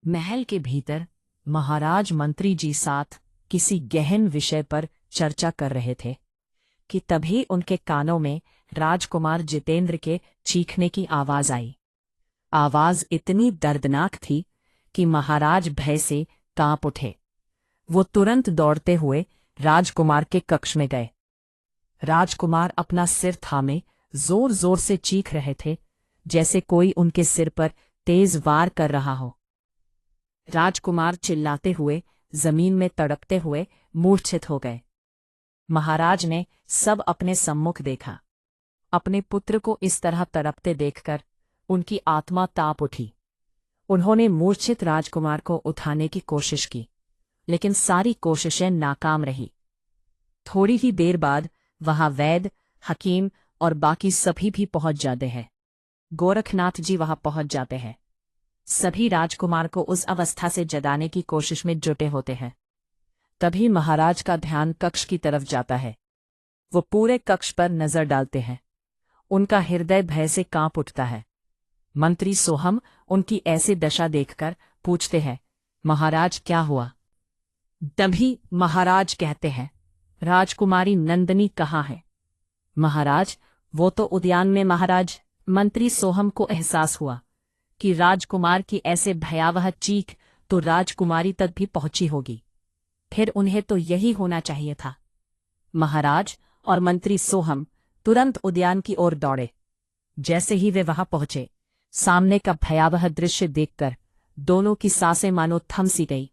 महल के भीतर महाराज मंत्री जी साथ किसी गहन विषय पर चर्चा कर रहे थे कि तभी उनके कानों में राजकुमार जितेंद्र के चीखने की आवाज आई। आवाज इतनी दर्दनाक थी कि महाराज भय से कांप उठे। वो तुरंत दौड़ते हुए राजकुमार के कक्ष में गए। राजकुमार अपना सिर थामे जोर जोर से चीख रहे थे, जैसे कोई उनके सिर पर तेज वार कर रहा हो। राजकुमार चिल्लाते हुए जमीन में तड़पते हुए मूर्छित हो गए। महाराज ने सब अपने सम्मुख देखा। अपने पुत्र को इस तरह तड़पते देखकर उनकी आत्मा ताप उठी। उन्होंने मूर्छित राजकुमार को उठाने की कोशिश की, लेकिन सारी कोशिशें नाकाम रही। थोड़ी ही देर बाद वहां वैद्य, हकीम और बाकी सभी भी पहुंच जाते हैं। गोरखनाथ जी वहां पहुंच जाते हैं। सभी राजकुमार को उस अवस्था से जगाने की कोशिश में जुटे होते हैं। तभी महाराज का ध्यान कक्ष की तरफ जाता है। वो पूरे कक्ष पर नजर डालते हैं। उनका हृदय भय से कांप उठता है। मंत्री सोहम उनकी ऐसी दशा देखकर पूछते हैं, महाराज क्या हुआ? तभी महाराज कहते हैं, राजकुमारी नंदिनी कहाँ है? महाराज, वो तो उद्यान में। महाराज, मंत्री सोहम को एहसास हुआ कि राजकुमार की ऐसे भयावह चीख तो राजकुमारी तक भी पहुंची होगी। फिर उन्हें तो यही होना चाहिए था। महाराज और मंत्री सोहम तुरंत उद्यान की ओर दौड़े। जैसे ही वे वहां पहुंचे, सामने का भयावह दृश्य देखकर दोनों की सांसें मानो थम सी गई।